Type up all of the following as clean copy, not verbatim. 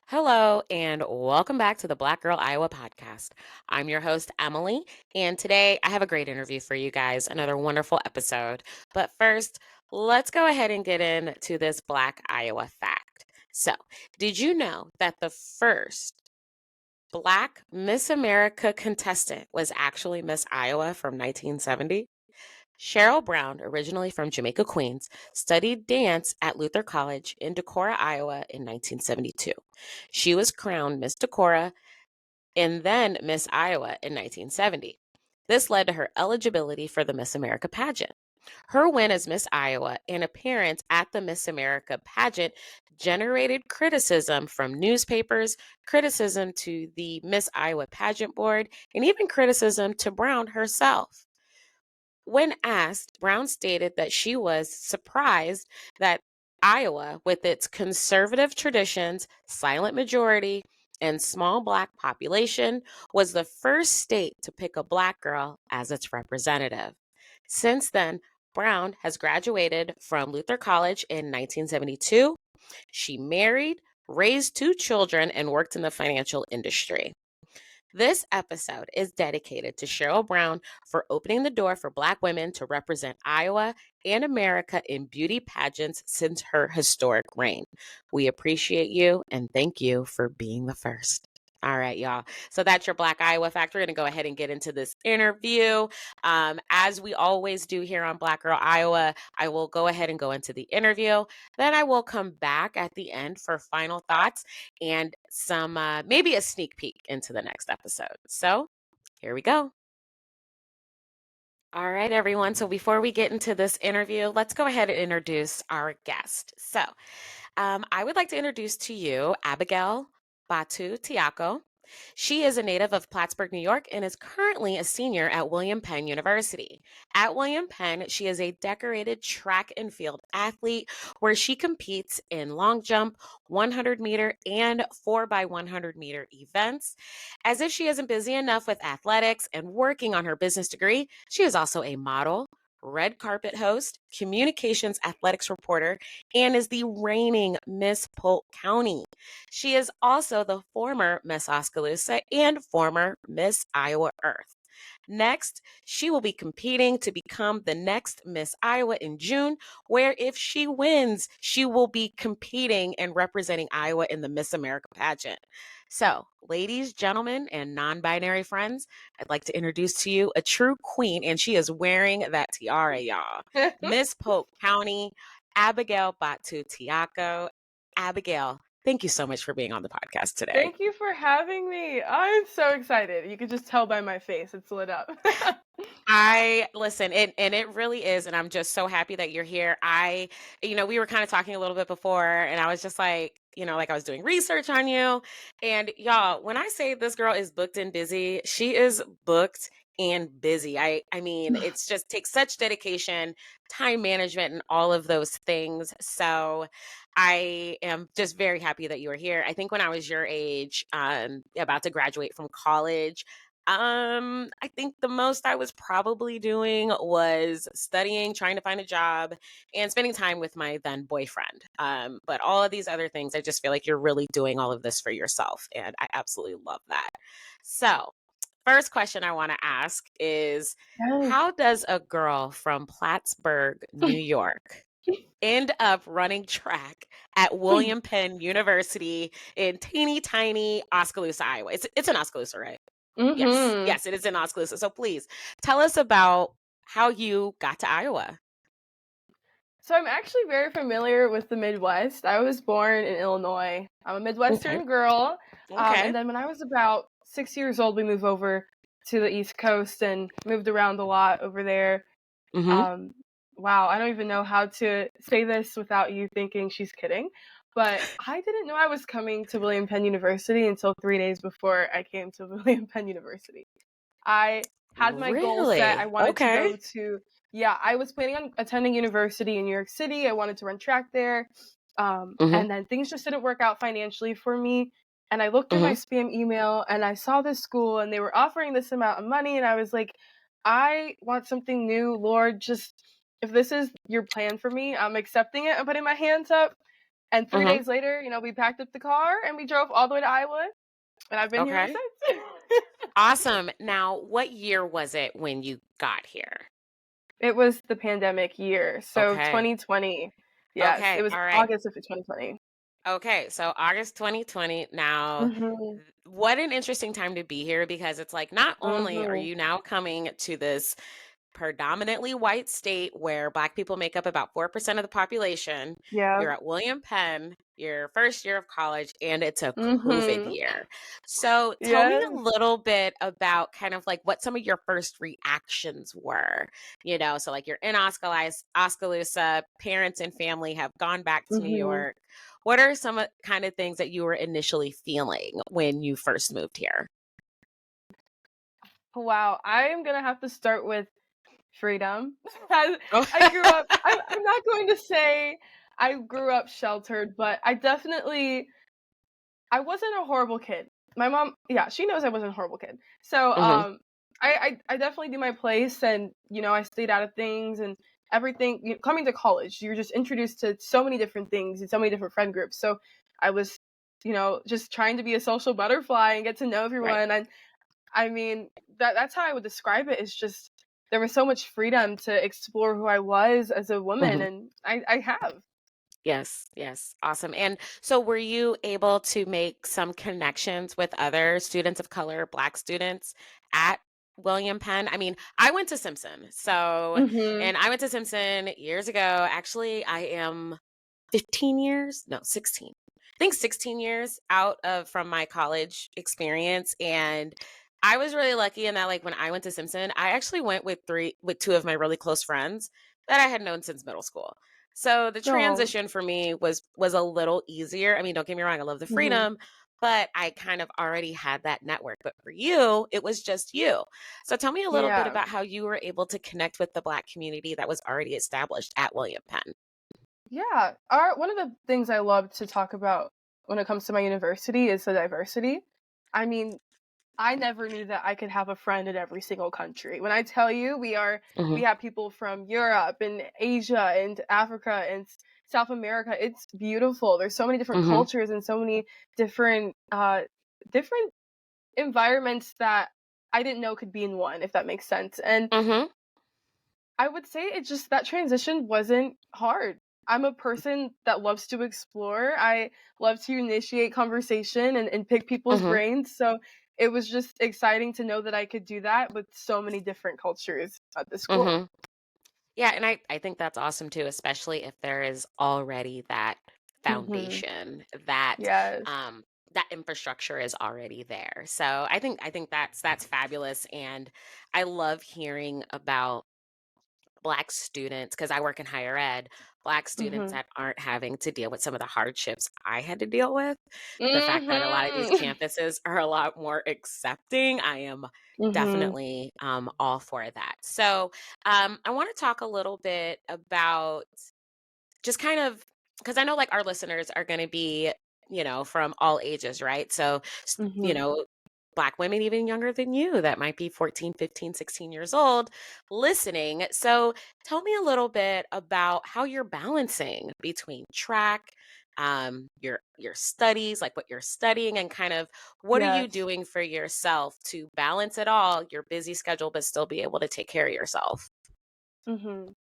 Hello, and welcome back to the Black Girl Iowa podcast. I'm your host, Emily, and today I have a great interview for you guys, another wonderful episode. But first, let's go ahead and get into this Black Iowa fact. So, did you know that the first Black Miss America contestant was actually Miss Iowa from 1970? Cheryl Brown, originally from Jamaica, Queens, studied dance at Luther College in Decorah, Iowa in 1972. She was crowned Miss Decorah and then Miss Iowa in 1970. This led to her eligibility for the Miss America pageant. Her win as Miss Iowa and appearance at the Miss America pageant generated criticism from newspapers, criticism to the Miss Iowa pageant board, and even criticism to Brown herself. When asked, Brown stated that she was surprised that Iowa, with its conservative traditions, silent majority, and small Black population, was the first state to pick a Black girl as its representative. Since then, Brown has graduated from Luther College in 1972. She married, raised two children, and worked in the financial industry. This episode is dedicated to Cheryl Brown for opening the door for Black women to represent Iowa and America in beauty pageants since her historic reign. We appreciate you and thank you for being the first. All right, y'all. So that's your Black Iowa fact. We're going to go ahead and get into this interview. As we always do here on Black Girl Iowa, I will go ahead and go into the interview. Then I will come back at the end for final thoughts and some maybe a sneak peek into the next episode. So here we go. All right, everyone. So before we get into this interview, let's go ahead and introduce our guest. So I would like to introduce to you Abigaille Batu-Tiako. She is a native of Plattsburgh, New York, and is currently a senior at William Penn University. At William Penn, she is a decorated track and field athlete where she competes in long jump, 100-meter, and 4x100-meter events. As if she isn't busy enough with athletics and working on her business degree, she is also a model, red carpet host, communications athletics reporter, and is the reigning Miss Polk County. She is also the former Miss Oskaloosa and former Miss Iowa Earth. Next, she will be competing to become the next Miss Iowa in June, where if she wins, she will be competing and representing Iowa in the Miss America pageant. So, ladies, gentlemen, and non-binary friends, I'd like to introduce to you a true queen, and she is wearing that tiara, y'all. Miss Polk County, Abigaille Batu-Tiako. Abigail, thank you so much for being on the podcast today. Thank you for having me. I'm so excited. You could just tell by my face. It's lit up. I listen, and it really is, and I'm just so happy that you're here. We were kind of talking a little bit before, and I was just like, like I was doing research on you. And y'all, when I say this girl is booked and busy, she is booked and busy. I mean, it's just takes such dedication, time management, and all of those things. So I am just very happy that you are here. I think when I was your age, about to graduate from college, I think the most I was probably doing was studying, trying to find a job, and spending time with my then boyfriend. But all of these other things, I just feel like you're really doing all of this for yourself, and I absolutely love that. So, first question I want to ask is, how does a girl from Plattsburgh, New York, end up running track at William Penn University in teeny tiny Oskaloosa, Iowa? It's in Oskaloosa, right? Yes, it is in Oskaloosa. So please tell us about how you got to Iowa. So I'm actually very familiar with the Midwest. I was born in Illinois. I'm a Midwestern girl. And then when I was about 6 years old, we moved over to the East Coast and moved around a lot over there. Wow, I don't even know how to say this without you thinking she's kidding. But I didn't know I was coming to William Penn University until 3 days before I came to William Penn University. I had my goal set. I wanted to go to, I was planning on attending university in New York City. I wanted to run track there. And then things just didn't work out financially for me. And I looked through my spam email and I saw this school and they were offering this amount of money. And I was like, I want something new. Lord, just if this is your plan for me, I'm accepting it. I'm putting my hands up. And 3 Mhm. days later, we packed up the car and we drove all the way to Iowa, and I've been here ever Okay. since. Awesome. Now, what year was it when you got here? It was the pandemic year, so Okay. 2020. Yes, it Okay. was All right. August of 2020. Okay. So August 2020. Now, Mhm. what an interesting time to be here because it's like not only are Mhm. you now coming to this predominantly white state where Black people make up about 4% of the population. Yeah. You're at William Penn, your first year of college, and it's a COVID Mhm. year. So tell me a Yes. little bit about kind of like what some of your first reactions were. So like you're in Oskaloosa, parents and family have gone back to New Mhm. York. What are some kind of things that you were initially feeling when you first moved here? Wow, I am gonna have to start with freedom. I Oh. I grew up I'm not going to say I grew up sheltered, but I wasn't a horrible kid. My mom, yeah, she knows I wasn't a horrible kid. So, Hmm. I definitely do my place, and I stayed out of things and everything. Coming to college, you're just introduced to so many different things and so many different friend groups. So, I was, just trying to be a social butterfly and get to know Right. everyone. And I mean, that's how I would describe it. Is just there was so much freedom to explore who I was as a woman, Mhm. and I have. Yes, yes, awesome. And so were you able to make some connections with other students of color, Black students at William Penn? I mean, I went to Simpson. Mhm. And I went to Simpson years ago. Actually, I am 15 years, no, 16. I think 16 years out of from my college experience. And I was really lucky in that like when I went to Simpson, I actually went with two of my really close friends that I had known since middle school. So the Oh. transition for me was a little easier. I mean, don't get me wrong, I love the Mhm. freedom, but I kind of already had that network. But for you, it was just you. So tell me a little bit Yeah. about how you were able to connect with the Black community that was already established at William Penn. Yeah. Our One of the things I love to talk about when it comes to my university is the diversity. I mean, I never knew that I could have a friend in every single country. When I tell you we Hmm. have people from Europe and Asia and Africa and South America. It's beautiful. There's so many different Hmm. cultures and so many different environments that I didn't know could be in one, if that makes sense. And Hmm. I would say it just that transition wasn't hard. I'm a person that loves to explore. I love to initiate conversation and pick people's Hmm. brains. So it was just exciting to know that I could do that with so many different cultures at the school. Hmm. Yeah, and I think that's awesome too, especially if there is already that Mhm. foundation, that Yes. um that infrastructure is already there. So I think that's fabulous, and I love hearing about Black students because I work in higher ed, Black students Mhm. that aren't having to deal with some of the hardships I had to deal with. The fact that a lot of these Mhm. campuses are a lot more accepting, I am Mhm. definitely all for that. So I want to talk a little bit about just kind of because I know like our listeners are going to be, from all ages, right? So, Mhm. Black women even younger than you that might be 14, 15, 16 years old listening. So, tell me a little bit about how you're balancing between track, your studies, like what you're studying, and kind of what are you Yes. doing for yourself to balance it all, your busy schedule, but still be able to take care of yourself.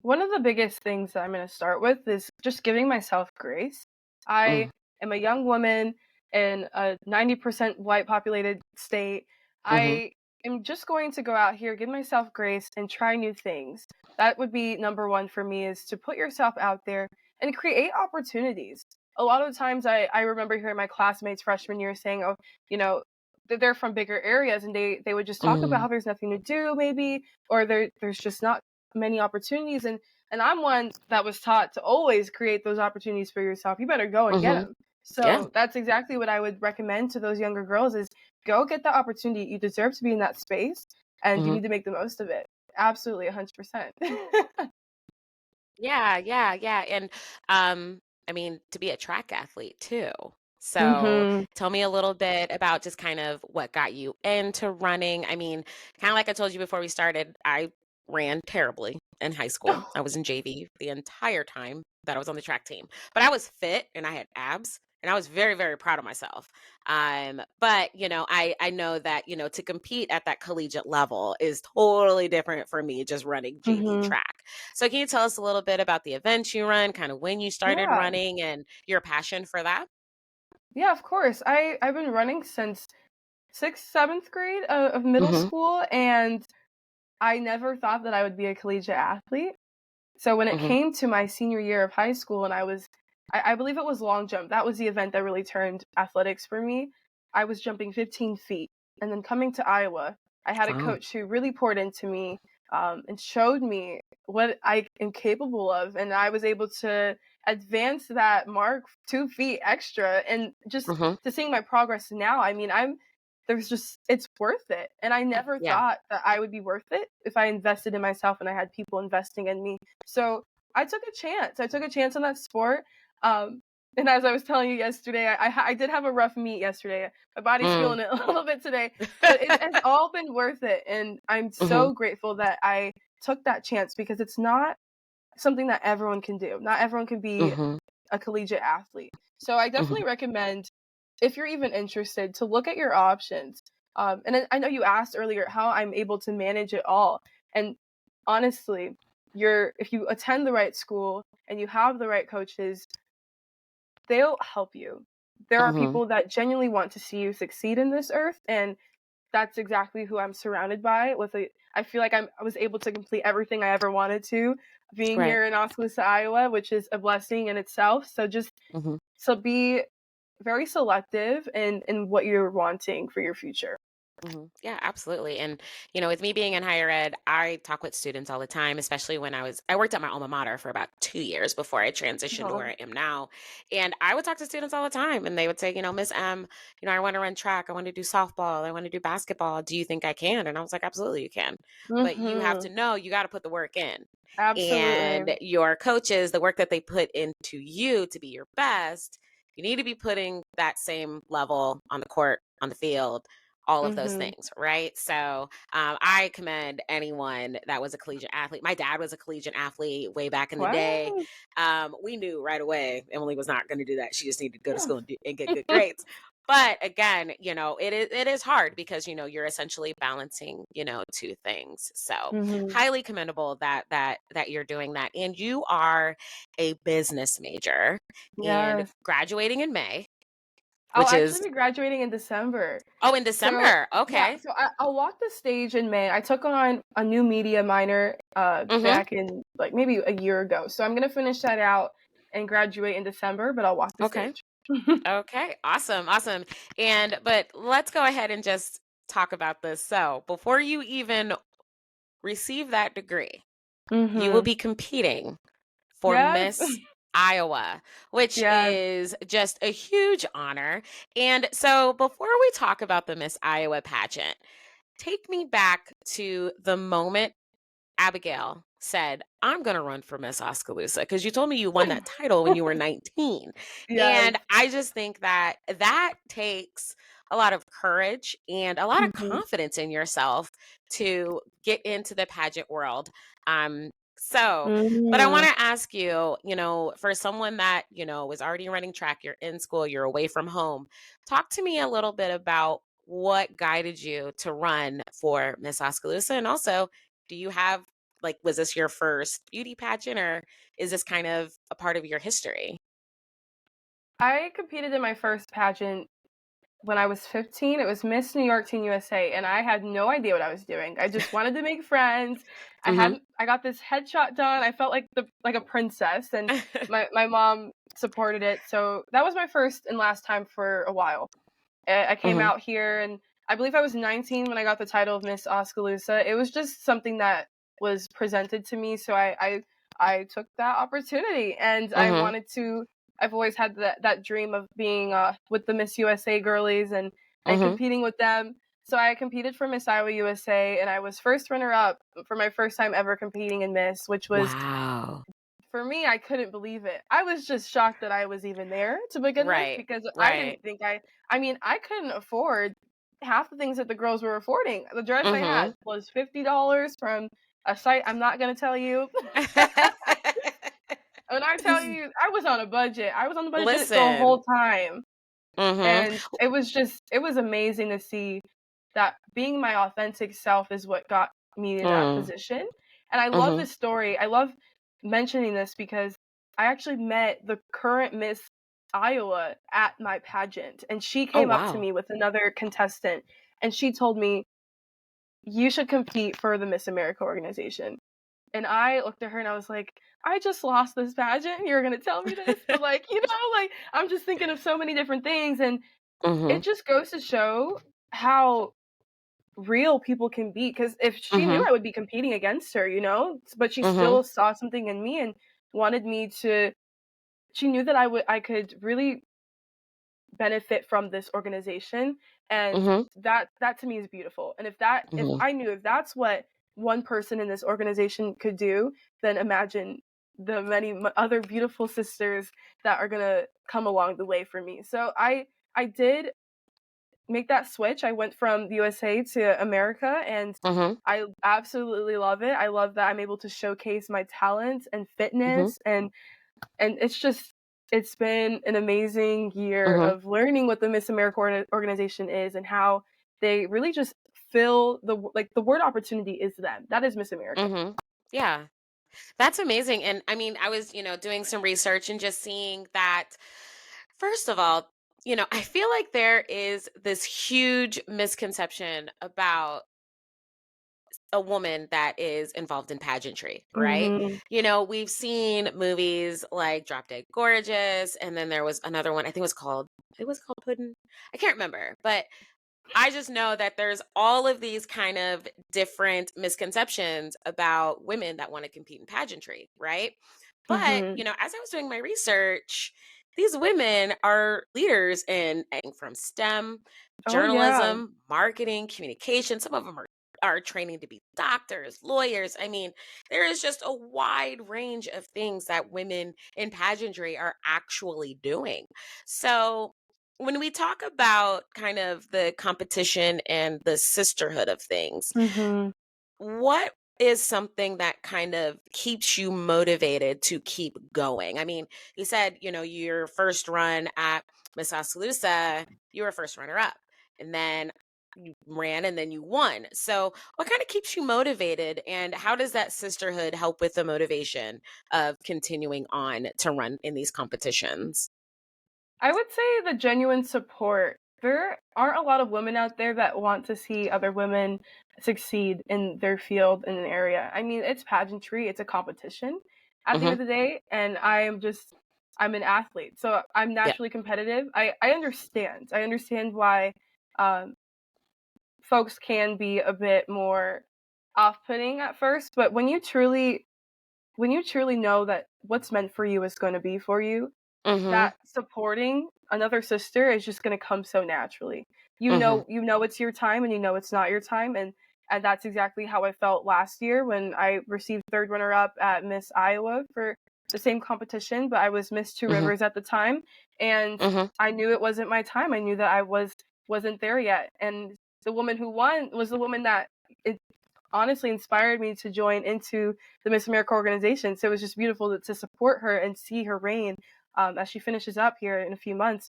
One of the biggest things that I'm going to start with is just giving myself grace. I Mm, am a young woman in a 90% white populated state. mhm, I am just going to go out here, give myself grace, and try new things. That would be number one for me is to put yourself out there and create opportunities. A lot of times I remember hearing my classmates freshman year saying, oh, you know, they're from bigger areas and they would just talk about mm, how there's nothing to do maybe or there's just not many opportunities and I'm one that was taught to always create those opportunities for yourself. You better go and get mhm. them. Yeah. So that's exactly what I would recommend to those younger girls is go get the opportunity. You deserve to be in that space and you Mhm. need to make the most of it. Absolutely 100%. Yeah, yeah, yeah. And I mean, to be a track athlete too. So Mhm. tell me a little bit about just kind of what got you into running. I mean, kind of like I told you before we started, I ran terribly. in high school. I was in JV the entire time that I was on the track team. But I was fit and I had abs and I was very, very proud of myself. But I know that, to compete at that collegiate level is totally different for me just running JV Mhm. track. So can you tell us a little bit about the events you run, kind of when you started Yeah. running and your passion for that? Yeah, of course. I've been running since 6th, 7th grade of middle Mhm. school, and I never thought that I would be a collegiate athlete. So when it Mhm. came to my senior year of high school and I believe it was long jump. That was the event that really turned athletics for me. I was jumping 15 feet. And then coming to Iowa, I had a Wow. coach who really poured into me and showed me what I am capable of. And I was able to advance that mark 2 feet extra. And just Mhm. to seeing my progress now, I mean, it's worth it. And I never Yeah. thought that I would be worth it if I invested in myself and I had people investing in me. So I took a chance. I took a chance on that sport. Um, and as I was telling you yesterday, I did have a rough meet yesterday. My body's Mm. feeling it a little bit today, but it has all been worth it. And I'm Mhm. so grateful that I took that chance because it's not something that everyone can do. Not everyone can be Mhm. a collegiate athlete. So I Mhm. definitely recommend, if you're even interested, to look at your options. And I know you asked earlier how I'm able to manage it all. And honestly, if you attend the right school and you have the right coaches, they'll help you. There are Mhm. people that genuinely want to see you succeed in this earth, and that's exactly who I'm surrounded by. I feel like I was able to complete everything I ever wanted to, being Right. here in Oskaloosa, Iowa, which is a blessing in itself. So just Mhm. be very selective in what you're wanting for your future. Mhm. Yeah, absolutely. And, with me being in higher ed, I talk with students all the time, especially when I worked at my alma mater for about 2 years before I transitioned to where Oh. I am now. And I would talk to students all the time and they would say, Miss M, I want to run track. I want to do softball. I want to do basketball. Do you think I can? And I was like, absolutely, you can. But you have Mhm. to know you got to put the work in. And Absolutely. your coaches, the work that they put into you to be your best, you need to be putting that same level on the court, on the field, all of those Mhm. things, right? So I commend anyone that was a collegiate athlete. My dad was a collegiate athlete way back in the day. Wow. We knew right away Emily was not going to do that. She just needed to go to school and get good grades. But again, it is hard because you're essentially balancing two things. So Mhm. highly commendable that you're doing that, and you are a business major and Yes. graduating in May, I'll which actually is be graduating in December. in So, December. yeah, Okay. so I'll walk the stage in May. I took on a new media minor Mm-hmm. back in like maybe a year ago. So I'm gonna finish that out and graduate in December, but I'll walk the Okay. stage. Okay. Awesome. Awesome. But let's go ahead and just talk about this. So, before you even receive that degree, you will Mhm. be competing for Yes. Miss Iowa, which Yes. is just a huge honor. And so, before we talk about the Miss Iowa pageant, take me back to the moment Abigail said, I'm going to run for Miss Oskaloosa because you told me you won that title when you were 19. Yes. And I just think that that takes a lot of courage and a lot of Mhm. confidence in yourself to get into the pageant world. So, but I want Mhm. to ask you, for someone that, was already running track, you're in school, you're away from home, talk to me a little bit about what guided you to run for Miss Oskaloosa. And also, do you have was this your first beauty pageant or is this kind of a part of your history? I competed in my first pageant when I was 15. It was Miss New York Teen USA, and I had no idea what I was doing. I just wanted to make friends. Mhm. I got this headshot done. I felt like a princess, and my mom supported it. So that was my first and last time for a while. I came Mhm. out here, and I believe I was 19 when I got the title of Miss Oskaloosa. It was just something that was presented to me, so I took that opportunity, and I Mhm. wanted to. I've always had that dream of being with the Miss USA girlies and Mhm. competing with them. So I competed for Miss Iowa USA, and I was first runner up for my first time ever competing in Miss, which was, Wow. for me, I couldn't believe it. I was just shocked that I was even there to begin with Right. because I didn't Right. think I mean, I couldn't afford half the things that the girls were affording. The dress I had Mhm. was $50 from a site I'm not gonna tell you. When I tell you, I was on a budget. I was on the budget the Listen. whole time. Mhm. And it was amazing to see that being my authentic self is what got me in that Mm. position. And I love Mhm. this story. I love mentioning this because I actually met the current Miss Iowa at my pageant, and she Oh, came up to wow. me with another contestant, and she told me, "You should compete for the Miss America organization." And I looked at her and I was like, "I just lost this pageant, and you're gonna tell me this?" But like, like I'm just thinking of so many different things, and it Mhm. just goes to show how real people can be. Because if she knew Mhm. I would be competing against her, but she Mhm. still saw something in me and wanted me to. She knew that I could really benefit from this organization, and Mhm. that to me is beautiful. And if Mhm. I knew if that's what one person in this organization could do, then imagine the many other beautiful sisters that are gonna come along the way for me. So I did make that switch. I went from the USA to America, and Mhm. I absolutely love it. I love that I'm able to showcase my talents and Mhm. fitness, and it's been an amazing year Mhm. of learning what the Miss America organization is and how they really just fill the word opportunity is them. That is Miss America. Mhm. Yeah. That's amazing. And I mean, I was, doing some research and just seeing that, first of all, I feel like there is this huge misconception about a woman that is involved in pageantry, right? Mhm. We've seen movies like Drop Dead Gorgeous, and then there was another one, I think it was called Puddin'. I can't remember, but I just know that there's all of these kind of different misconceptions about women that want to compete in pageantry, right? But, Mhm. as I was doing my research, these women are leaders in anything from STEM, Oh yeah. journalism, marketing, communication. Some of them are training to be doctors, lawyers. I mean, there is just a wide range of things that women in pageantry are actually doing. So, when we talk about kind of the competition and the sisterhood of things, Mhm. what is something that kind of keeps you motivated to keep going? I mean, you said, your first run at Miss Oskaloosa, you were first runner up, and then you ran and then you won. So, what kind of keeps you motivated, and how does that sisterhood help with the motivation of continuing on to run in these competitions? I would say the genuine support. There aren't a lot of women out there that want to see other women succeed in their field in an area. I mean, it's pageantry, it's a competition at the end Mhm. of the day, and I'm an athlete. So I'm Yeah. naturally competitive. I understand. I understand why um, folks can be a bit more off-putting at first, but when you truly know that what's meant for you is going to be for you, Mhm. that supporting another sister is just going to come so naturally. Mhm. It's your time, and you know it's not your time, and that's exactly how I felt last year when I received third runner up at Miss Iowa for the same competition, but I was Miss Two Mhm. Rivers at the time, and Mhm. I knew it wasn't my time. I knew that I wasn't there yet, and the woman who won was the woman that it honestly inspired me to join into the Miss America organization. So it was just beautiful to support her and see her reign as she finishes up here in a few months.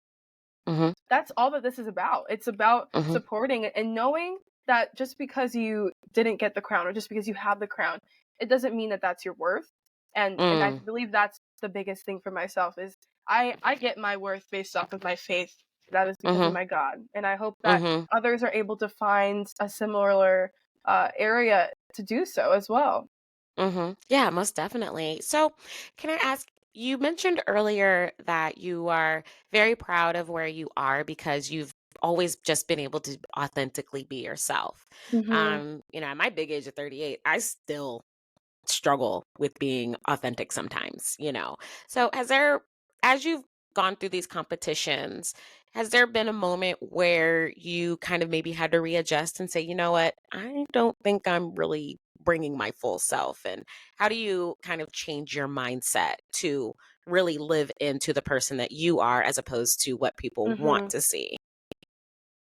Mhm. That's all that this is about. It's about Mhm. supporting and knowing that just because you didn't get the crown or just because you have the crown, it doesn't mean that that's your worth. And I Mm. believe that's the biggest thing for myself is I get my worth based off of my faith. That is because of Mhm. my God, and I hope that Mhm. others are able to find a similar area to do so as well. Mhm. Yeah, most definitely. So, can I ask, you mentioned earlier that you are very proud of where you are because you've always just been able to authentically be yourself. Hmm. At my big age of 38, I still struggle with being authentic sometimes. So as you've gone through these competitions, has there been a moment where you kind of maybe had to readjust and say, you know what, I don't think I'm really bringing my full self? And how do you kind of change your mindset to really live into the person that you are as opposed to what people want Hmm. to see?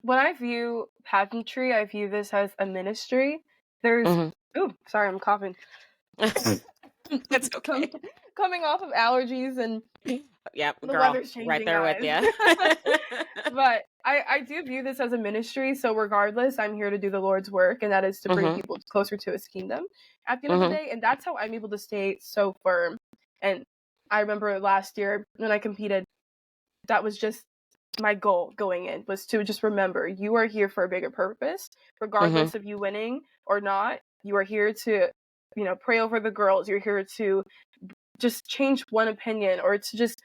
When I view pageantry, I view this as a ministry. There's Mhm. oh, sorry, I'm coughing. It's okay. Coming off of allergies and Yep, the girl, weather's right changing, there with guys. you. But I do view this as a ministry, so regardless, I'm here to do the Lord's work, and that is to bring Mhm. people closer to his kingdom at the end of the Mhm. day, and that's how I'm able to stay so firm. And I remember last year when I competed, that was just my goal going in, was to just remember you are here for a bigger purpose, Mhm. regardless of you winning or not. You are here to, pray over the girls. You're here to just change one opinion or to just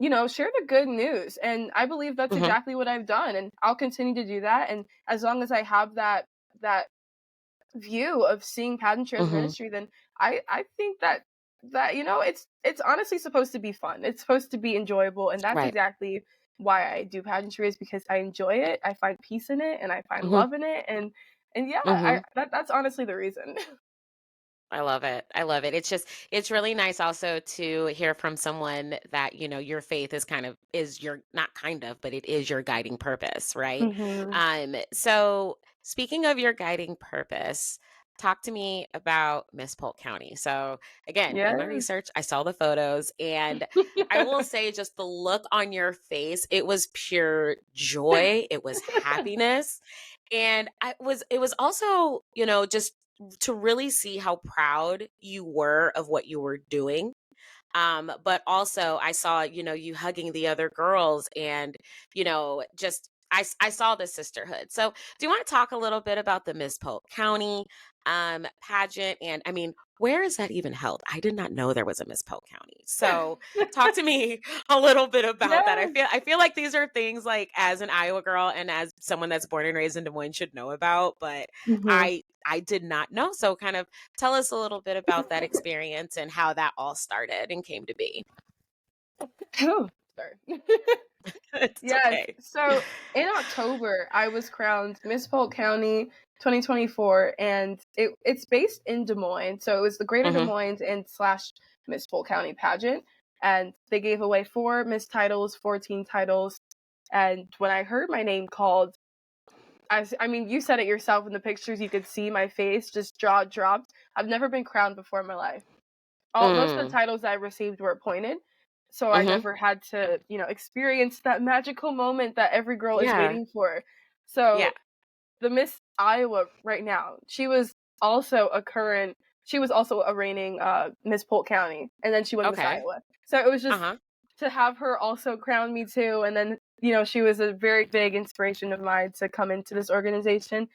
share the good news. And I believe that's Mhm. exactly what I've done. And I'll continue to do that. And as long as I have that view of seeing pageantry as Mhm. ministry, then I think that it's honestly supposed to be fun. It's supposed to be enjoyable. And that's Right. exactly why I do pageantry, is because I enjoy it. I find peace in it and I find Mhm. love in it. And yeah, Mhm. that's honestly the reason. I love it. I love it. It's really nice also to hear from someone that, your faith is your not kind of, but it is your guiding purpose, right? Hmm. So speaking of your guiding purpose, talk to me about Miss Polk County. So again, in my Yes. research, I saw the photos and I will say just the look on your face, it was pure joy. It was happiness. And it was also, just to really see how proud you were of what you were doing. But also I saw, you hugging the other girls and, just I saw the sisterhood. So do you want to talk a little bit about the Miss Polk County pageant? And I mean, where is that even held? I did not know there was a Miss Polk County. So talk to me a little bit about that. Yes. I feel like these are things like as an Iowa girl and as someone that's born and raised in Des Moines should know about, but Hmm. I did not know. So kind of tell us a little bit about that experience and how that all started and came to be. Sorry. It's Yes. okay. So in October, I was crowned Miss Polk County 2024, and it's based in Des Moines. So it was the Greater Des Mhm. Moines and slash Miss Polk County pageant, and they gave away 4 Miss titles, 14 titles. And when I heard my name called, I mean, you said it yourself in the pictures. You could see my face, just jaw dropped. I've never been crowned before in my life. Most of the Mm. titles I received were appointed, so I Mhm. never had to, experience that magical moment that every girl is Yeah. waiting for. Yeah. So the Miss Iowa right now, she was also a reigning Miss Polk County, and then she won Miss Okay. Iowa. So it was just Uh-huh. to have her also crown me too, and then she was a very big inspiration of mine to come into this organization.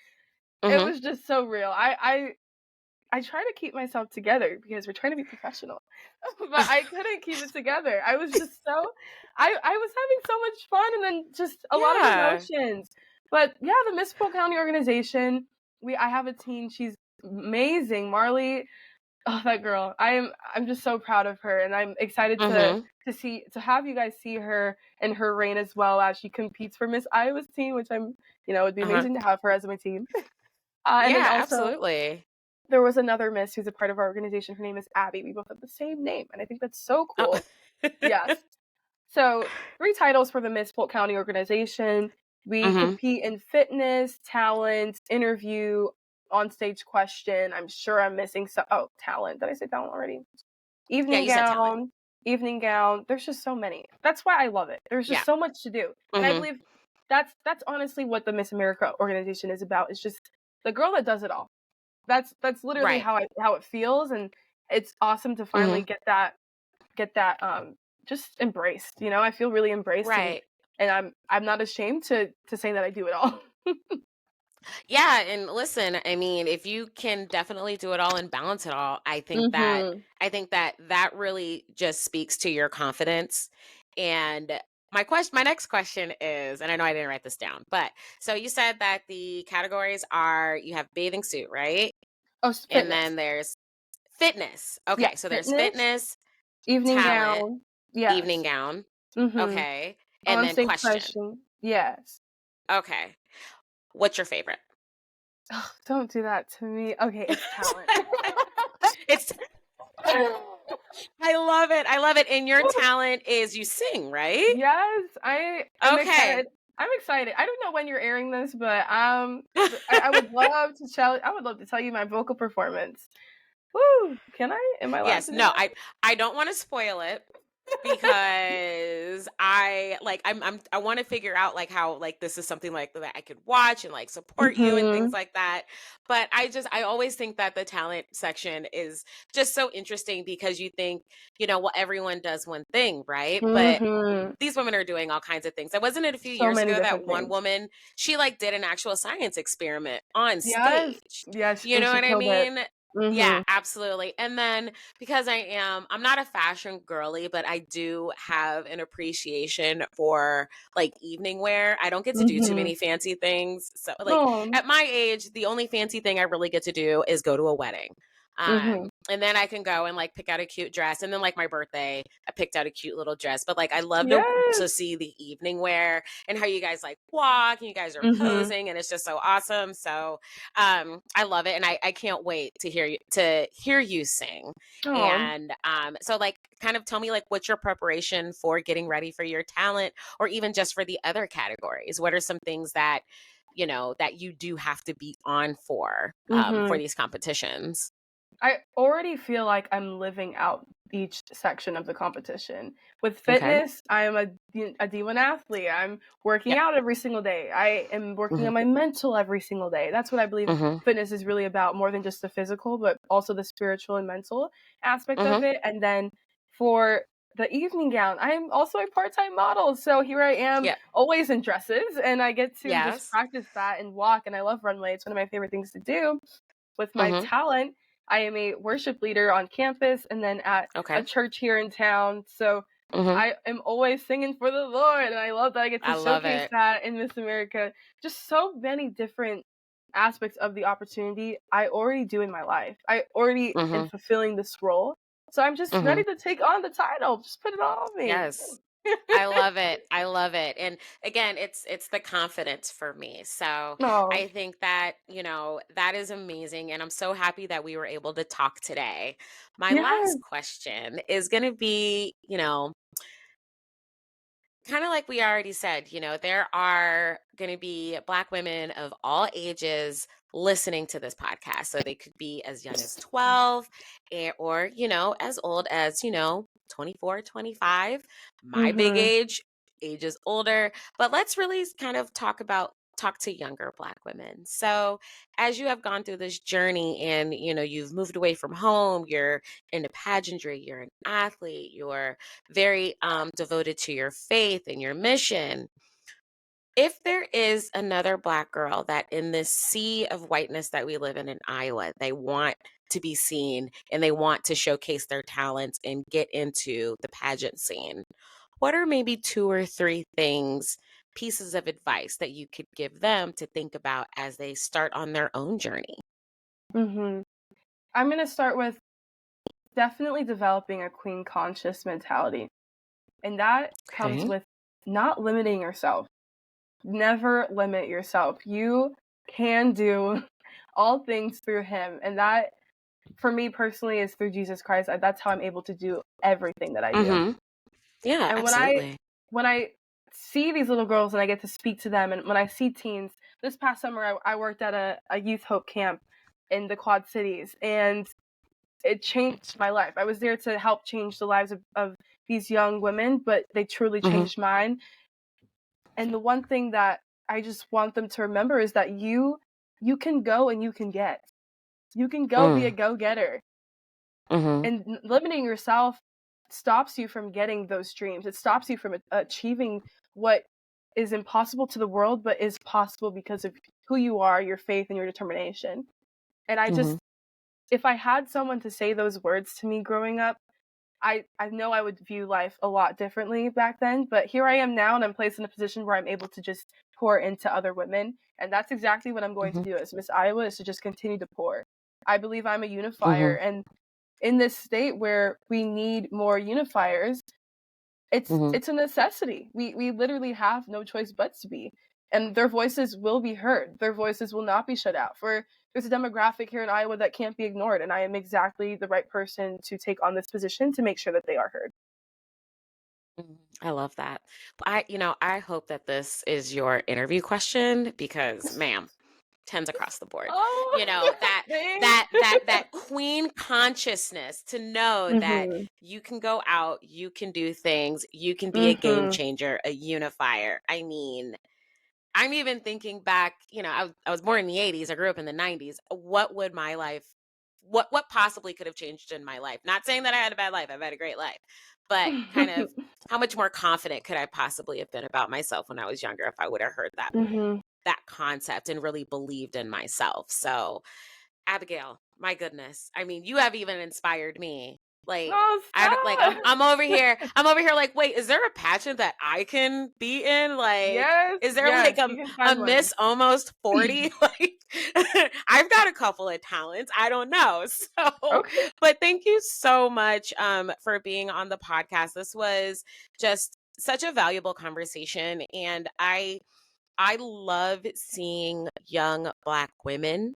It Mhm. was just so real. I try to keep myself together because we're trying to be professional, but I couldn't keep it together. I was just I was having so much fun and then just a lot of Yeah. emotions. But yeah, the Miss Polk County organization, I have a team. She's amazing, Marley. Oh, that girl. I'm just so proud of her, and I'm excited Mhm. to have you guys see her in her reign as well as she competes for Miss Iowa's team, which it'd be Uh-huh. amazing to have her as my team. And then Yeah, also absolutely. there was another Miss who's a part of our organization. Her name is Abby. We both have the same name, and I think that's so Oh. cool. Yes. So 3 titles for the Miss Polk County organization. We Mhm. compete in fitness, talent, interview, on-stage question. I'm sure I'm missing some. Oh, talent. Did I say talent already? Yeah, Evening you said talent. gown. Evening gown. There's just so many. That's why I love it. There's just Yeah. so much to do, and I Mhm. believe that's honestly what the Miss America organization is about. It's just the girl that does it all. That's literally Right. how it feels, and it's awesome to finally Mhm. get that just embraced. I feel really embraced, and Right. I'm not ashamed to say that I do it all. Yeah, and listen, I mean, if you can definitely do it all and balance it all, Mhm. I think that that really just speaks to your confidence. And my next question is, and I know I didn't write this down, but so you said that the categories are you have bathing suit, right? Oh, And then fitness. there's fitness. Yeah, Okay, so there's fitness, fitness, evening talent, gown. evening Yes. gown. Mhm. Okay. And On then stage question. question. Yes. Okay. What's your favorite? Oh, don't do that to me. Okay, it's talent. It's I love it. I love it. And your talent is you sing, right? Yes, I am Okay. excited. I'm excited. I don't know when you're airing this, but I would love to tell you my vocal performance. Woo! Can I? Am I allowed Yes, to do no, that? I don't want to spoil it because I want to figure out like how like this is something like that I could watch and like support you and things Mhm. like that. But I always think that the talent section is just so interesting because you think, well, everyone does one thing, right? But Mhm. these women are doing all kinds of things. I wasn't it a few So years many ago that different one things. woman, she like did an actual science experiment on Yes. stage. Yes, You and know she what I killed it. mean? Yeah, Mhm. absolutely. And then because I'm not a fashion girly, but I do have an appreciation for like evening wear. I don't get to do too Mhm. many fancy things. So like Oh. at my age, the only fancy thing I really get to do is go to a wedding. Mhm. And then I can go and like pick out a cute dress. And then like my birthday, I picked out a cute little dress. But like I love to Yes. see the evening wear and how you guys like walk and you guys are Mhm. posing and it's just so awesome. So I love it and I can't wait to hear you sing. Oh. And so like kind of tell me like what's your preparation for getting ready for your talent or even just for the other categories. What are some things that that you do have to be on for Mhm. these competitions? I already feel like I'm living out each section of the competition. With Okay. fitness, I am a D1 athlete. I'm working Yep. out every single day. I am working Mhm. on my mental every single day. That's what I believe Mhm. fitness is really about, more than just the physical, but also the spiritual and mental aspect of Mhm. it. And then for the evening gown, I'm also a part-time model. So here I am Yep. always in dresses and I get to just Yes. practice that and walk. And I love runway. It's one of my favorite things to do. With my Mhm. talent, I am a worship leader on campus and then at a Okay. church here in town. So Mhm. I am always singing for the Lord, and I love that I get to I love showcase it. that in Miss America. Just so many different aspects of the opportunity I already do in my life. I already am Mhm. fulfilling this role. So I'm just ready Mhm. to take on the title. Just put it all on me. Yes. I love it. I love it. And again, it's the confidence for me. So Oh, I think that, that is amazing. And I'm so happy that we were able to talk today. My yes. last question is going to be, kind of like we already said, there are going to be Black women of all ages listening to this podcast. So they could be as young as 12 or, as old as, 24, 25. My big Mhm. age is older. But let's really kind of talk to younger Black women. So as you have gone through this journey and, you've moved away from home, you're into pageantry, you're an athlete, you're very devoted to your faith and your mission. If there is another Black girl that in this sea of whiteness that we live in Iowa, they want to be seen and they want to showcase their talents and get into the pageant scene, what are maybe two or three pieces of advice that you could give them to think about as they start on their own journey? Mhm. I'm going to start with definitely developing a queen conscious mentality. And that comes Okay. with not limiting yourself. Never limit yourself. You can do all things through him. And that, for me personally, is through Jesus Christ. That's how I'm able to do everything that I do. Mm-hmm. Yeah, And absolutely. when I see these little girls and I get to speak to them, and when I see teens, this past summer I worked at a youth hope camp in the Quad Cities, and it changed my life. I was there to help change the lives of these young women, but they truly Mm-hmm. changed mine. And the one thing that I just want them to remember is that you can go and you can get. You can go be a Mm. go-getter. Mm-hmm. And limiting yourself stops you from getting those dreams. It stops you from achieving what is impossible to the world, but is possible because of who you are, your faith, and your determination. And I Mm-hmm. just, if I had someone to say those words to me growing up, I know I would view life a lot differently back then, but here I am now and I'm placed in a position where I'm able to just pour into other women. And that's exactly what I'm going to Mm-hmm. do as Miss Iowa, is to just continue to pour. I believe I'm a unifier, Mm-hmm. and in this state where we need more unifiers, Mm-hmm. it's a necessity. We literally have no choice but to be. And their voices will be heard. Their voices will not be shut out. There's a demographic here in Iowa that can't be ignored, and I am exactly the right person to take on this position to make sure that they are heard. I love that. I hope that this is your interview question because, ma'am, tens across the board. Oh, You know, that thanks. that queen consciousness to know that Mhm. you can go out, you can do things, you can be a game Mhm. changer, a unifier. I mean, I'm even thinking back, I was born in the 80s, I grew up in the 90s. What would my life what possibly could have changed in my life? Not saying that I had a bad life. I've had a great life. But kind of how much more confident could I possibly have been about myself when I was younger if I would have heard Mhm. that concept and really believed in myself. So, Abigail, my goodness. I mean, you have even inspired me. Like, Oh, I don't like stop. I'm over here. I'm over here like, wait, is there a pageant that I can be in? Like, Yes, is there like yes, a, you can a find one. Miss Almost 40? Like I've got a couple of talents. I don't know. So, Okay. but thank you so much for being on the podcast. This was just such a valuable conversation, and I love seeing young Black women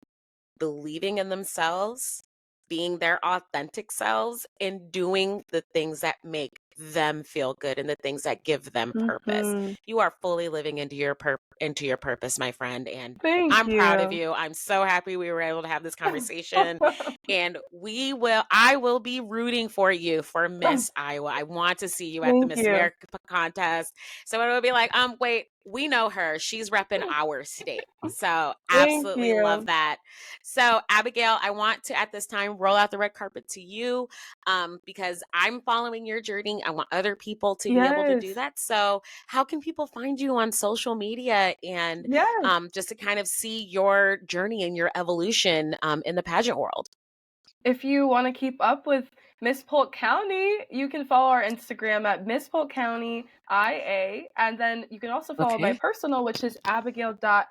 believing in themselves, being their authentic selves, and doing the things that make them feel good and the things that give them purpose. Mhm. You are fully living into your purpose, my friend, and Thank I'm proud of you. you. I'm so happy we were able to have this conversation, and I will be rooting for you for Miss Iowa. I want to see you at the Thank Miss you. America contest. So it will be like, wait, we know her. She's repping our state. So Thank absolutely love you. that. So, Abigail, I want to at this time roll out the red carpet to you because I'm following your journey. I want other people to be able to do Yes. that. So, how can people find you on social media and Yes. just to kind of see your journey and your evolution in the pageant world? If you want to keep up with Miss Polk County, you can follow our Instagram at Miss Polk County IA, and then you can also follow my Okay. personal, which is abigail.mau,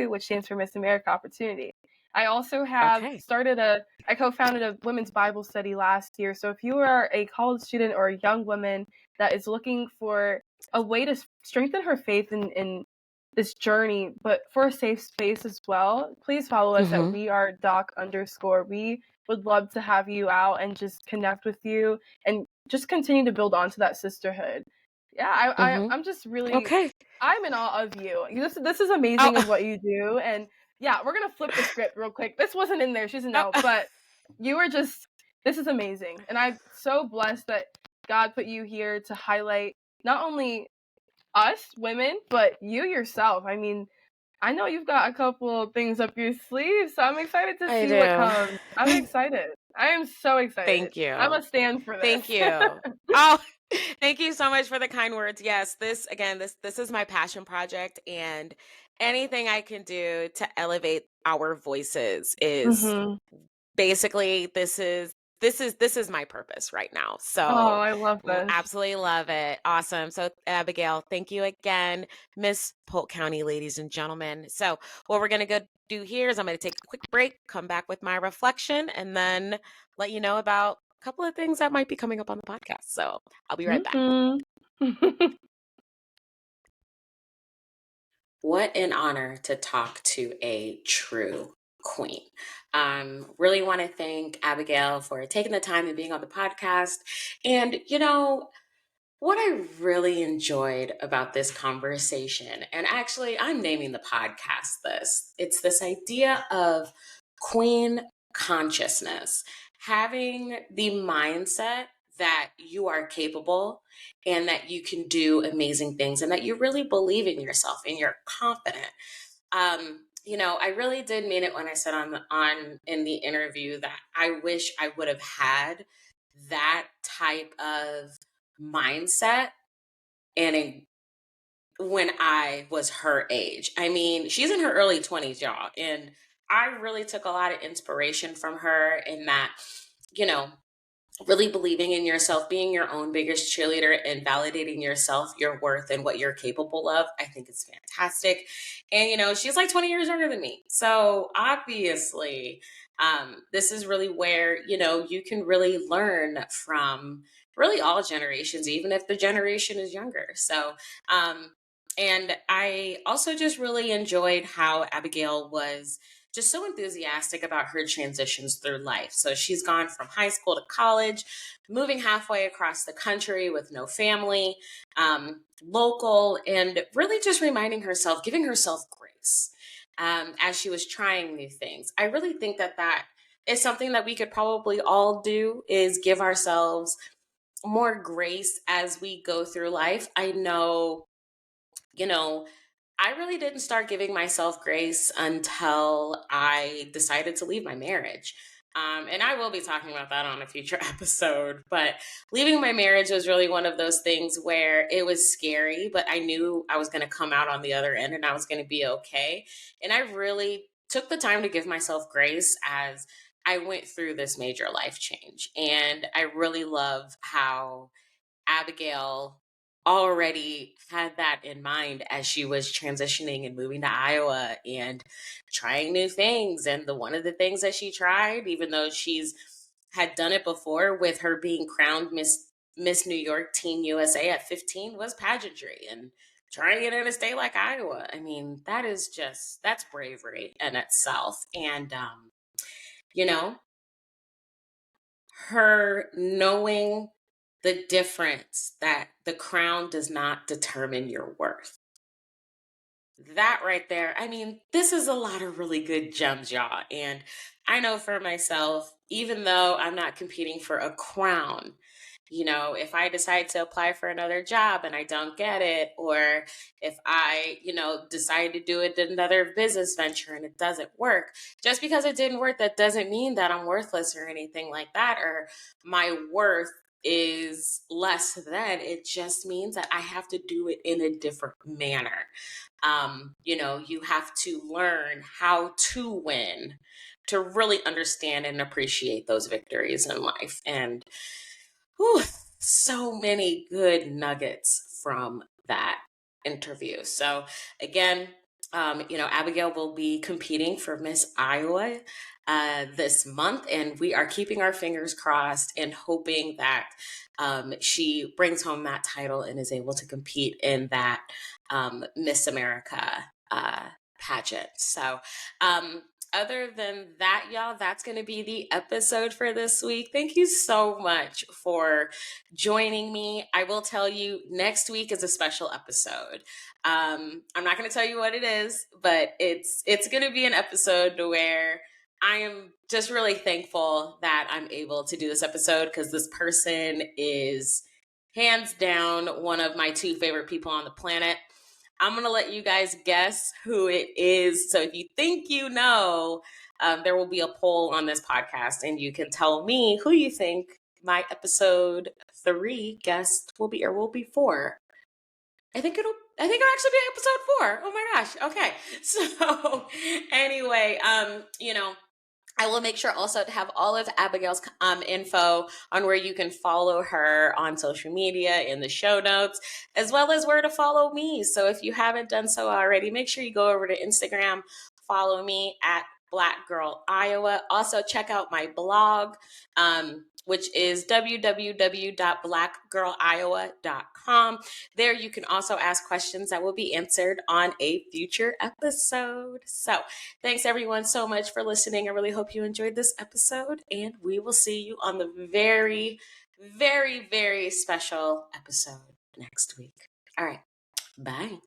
which stands for Miss America Opportunity. I also Okay. I co-founded a women's Bible study last year. So if you are a college student or a young woman that is looking for a way to strengthen her faith in this journey, but for a safe space as well, please follow us at Mm-hmm. wearedoc_. We would love to have you out and just connect with you and just continue to build onto that sisterhood. Yeah, Mm-hmm. I'm just really Okay. I'm in awe of you. This is amazing of Oh, what you do, and yeah, we're gonna flip the script real quick. This wasn't in there, she's a no, oh, but you were just this is amazing, and I'm so blessed that God put you here to highlight not only us women, but you yourself. I mean, I know you've got a couple of things up your sleeve, so I'm excited to I see what do. comes. I'm excited. I am so excited. Thank I'm you. a stand for Thank this. you. Oh, thank you so much for the kind words. Yes, this is my passion project, and anything I can do to elevate our voices is Mhm. basically this is my purpose right now. Oh, So I love this. absolutely love it. Awesome. So Abigail, thank you again, Miss Polk County, ladies and gentlemen. So what we're gonna go do here is I'm gonna take a quick break, come back with my reflection, and then let you know about a couple of things that might be coming up on the podcast. So I'll be right back. Mhm. What an honor to talk to a true queen. Really want to thank Abigail for taking the time and being on the podcast. And, what I really enjoyed about this conversation, and actually, I'm naming the podcast this, it's this idea of queen consciousness, having the mindset that you are capable and that you can do amazing things and that you really believe in yourself and you're confident. I really did mean it when I said on in the interview that I wish I would have had that type of mindset and when I was her age. I mean, she's in her early 20s, y'all, and I really took a lot of inspiration from her in that, you know, really believing in yourself, being your own biggest cheerleader and validating yourself, your worth, and what you're capable of. I think it's fantastic. And, she's like 20 years younger than me. So obviously, this is really where, you can really learn from really all generations, even if the generation is younger. So, and I also just really enjoyed how Abigail was just so enthusiastic about her transitions through life. So she's gone from high school to college, moving halfway across the country with no family, local, and really just reminding herself, giving herself grace as she was trying new things. I really think that that is something that we could probably all do, is give ourselves more grace as we go through life. I know, you know, I really didn't start giving myself grace until I decided to leave my marriage. And I will be talking about that on a future episode. But leaving my marriage was really one of those things where it was scary, but I knew I was going to come out on the other end and I was going to be okay. And I really took the time to give myself grace as I went through this major life change. And I really love how Abigail already had that in mind as she was transitioning and moving to Iowa and trying new things. And one of the things that she tried, even though she's had done it before with her being crowned Miss New York Teen USA at 15, was pageantry, and trying it in a state like Iowa. I mean, that's bravery in itself. And you know, her knowing the difference that the crown does not determine your worth. That right there, I mean, this is a lot of really good gems, y'all. And I know for myself, even though I'm not competing for a crown, if I decide to apply for another job and I don't get it, or if I, decide to do another business venture and it doesn't work, just because it didn't work, that doesn't mean that I'm worthless or anything like that, or my worth is less than. It just means that I have to do it in a different manner. You have to learn how to win to really understand and appreciate those victories in life. And whew, so many good nuggets from that interview. So again, Abigail will be competing for Miss Iowa this month, and we are keeping our fingers crossed and hoping that she brings home that title and is able to compete in that Miss America pageant. So, other than that, y'all, that's going to be the episode for this week. Thank you so much for joining me. I will tell you, next week is a special episode. I'm not going to tell you what it is, but it's going to be an episode where I am just really thankful that I'm able to do this episode, because this person is hands down one of my two favorite people on the planet. I'm going to let you guys guess who it is. So if you think you know, there will be a poll on this podcast and you can tell me who you think my episode 3 guest will be, or will be 4. I think it'll actually be episode 4. Oh my gosh. Okay. So anyway, I will make sure also to have all of Abigail's info on where you can follow her on social media in the show notes, as well as where to follow me. So if you haven't done so already, make sure you go over to Instagram, follow me at Black Girl Iowa. Also check out my blog, which is www.blackgirliowa.com. There you can also ask questions that will be answered on a future episode. So thanks everyone so much for listening. I really hope you enjoyed this episode, and we will see you on the very, very, very special episode next week. All right. Bye.